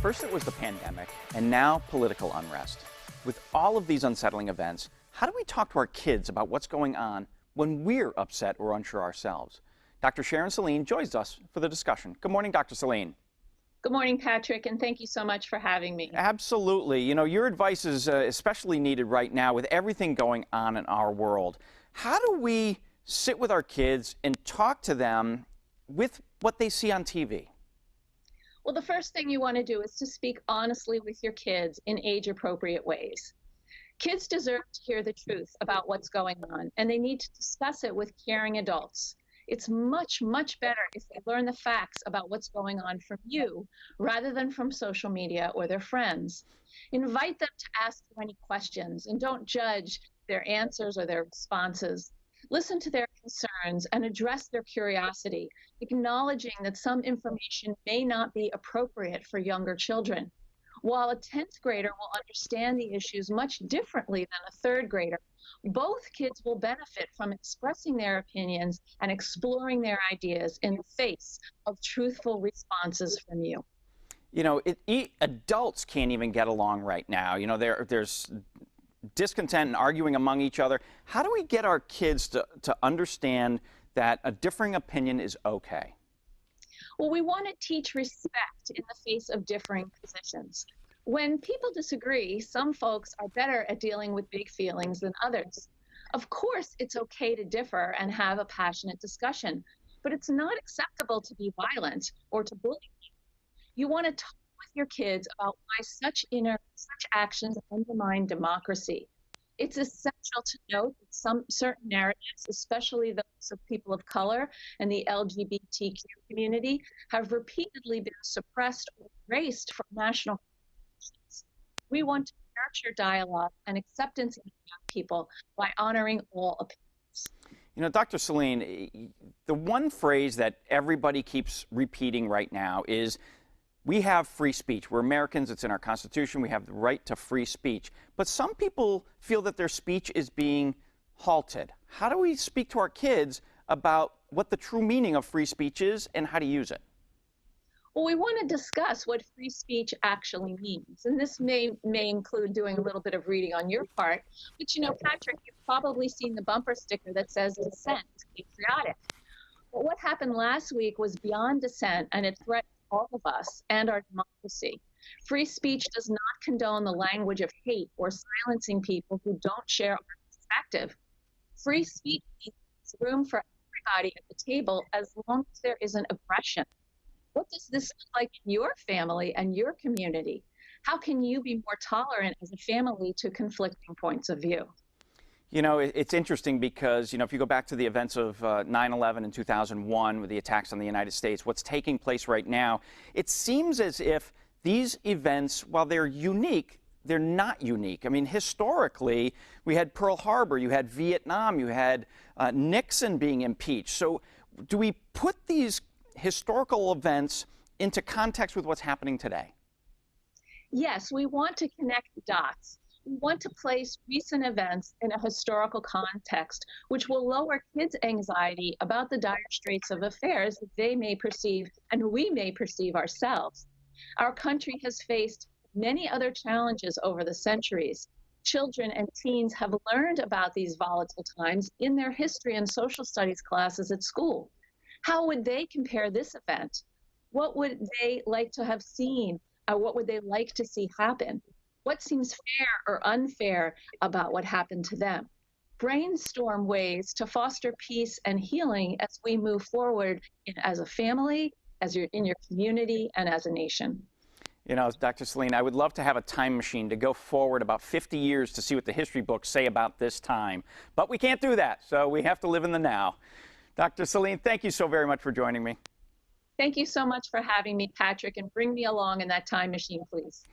First it was the pandemic, and now political unrest. With all of these unsettling events, how do we talk to our kids about what's going on when we're upset or unsure ourselves? Dr. Sharon Saline joins us for the discussion. Good morning, Dr. Saline. Good morning, Patrick, and thank you so much for having me. Absolutely. You know, your advice is especially needed right now with everything going on in our world. How do we sit with our kids and talk to them with what they see on TV? Well, the first thing you want to do is to speak honestly with your kids in age-appropriate ways. Kids deserve to hear the truth about what's going on, and they need to discuss it with caring adults. It's much, much better if they learn the facts about what's going on from you rather than from social media or their friends. Invite them to ask you any questions and don't judge their answers or their responses. Listen to their concerns and address their curiosity, acknowledging that some information may not be appropriate for younger children. While a 10th grader will understand the issues much differently than a 3rd grader, both kids will benefit from expressing their opinions and exploring their ideas in the face of truthful responses from you. You know, adults can't even get along right now. You know, there's discontent and arguing among each other. How do we get our kids to understand that a differing opinion is okay? Well, we want to teach respect in the face of differing positions. When people disagree, some folks are better at dealing with big feelings than others. Of course, it's okay to differ and have a passionate discussion, but it's not acceptable to be violent or to bully. You want to talk with your kids about why such actions undermine democracy. It's essential to note that certain narratives, especially those of people of color and the LGBTQ community, have repeatedly been suppressed or erased from national conversations. We want to nurture dialogue and acceptance in young people by honoring all opinions. You know, Dr. Saline, the one phrase that everybody keeps repeating right now is, we have free speech. We're Americans. It's in our Constitution. We have the right to free speech. But some people feel that their speech is being halted. How do we speak to our kids about what the true meaning of free speech is and how to use it? Well, we want to discuss what free speech actually means. And this may include doing a little bit of reading on your part. But, you know, Patrick, you've probably seen the bumper sticker that says dissent is patriotic. But what happened last week was beyond dissent, and it threatened all of us and our democracy. Free speech does not condone the language of hate or silencing people who don't share our perspective. Free speech leaves room for everybody at the table as long as there isn't aggression. What does this look like in your family and your community? How can you be more tolerant as a family to conflicting points of view? You know, it's interesting because, you know, if you go back to the events of 9/11 in 2001 with the attacks on the United States, what's taking place right now, it seems as if these events, while they're unique, they're not unique. I mean, historically, we had Pearl Harbor, you had Vietnam, you had Nixon being impeached. So do we put these historical events into context with what's happening today? Yes, we want to connect the dots. We want to place recent events in a historical context, which will lower kids' anxiety about the dire straits of affairs that they may perceive and we may perceive ourselves. Our country has faced many other challenges over the centuries. Children and teens have learned about these volatile times in their history and social studies classes at school. How would they compare this event? What would they like to have seen? Or what would they like to see happen? What seems fair or unfair about what happened to them? Brainstorm ways to foster peace and healing as we move forward as a family, in your community, and as a nation. You know, Dr. Saline, I would love to have a time machine to go forward about 50 years to see what the history books say about this time. But we can't do that, so we have to live in the now. Dr. Saline, thank you so very much for joining me. Thank you so much for having me, Patrick, and bring me along in that time machine, please.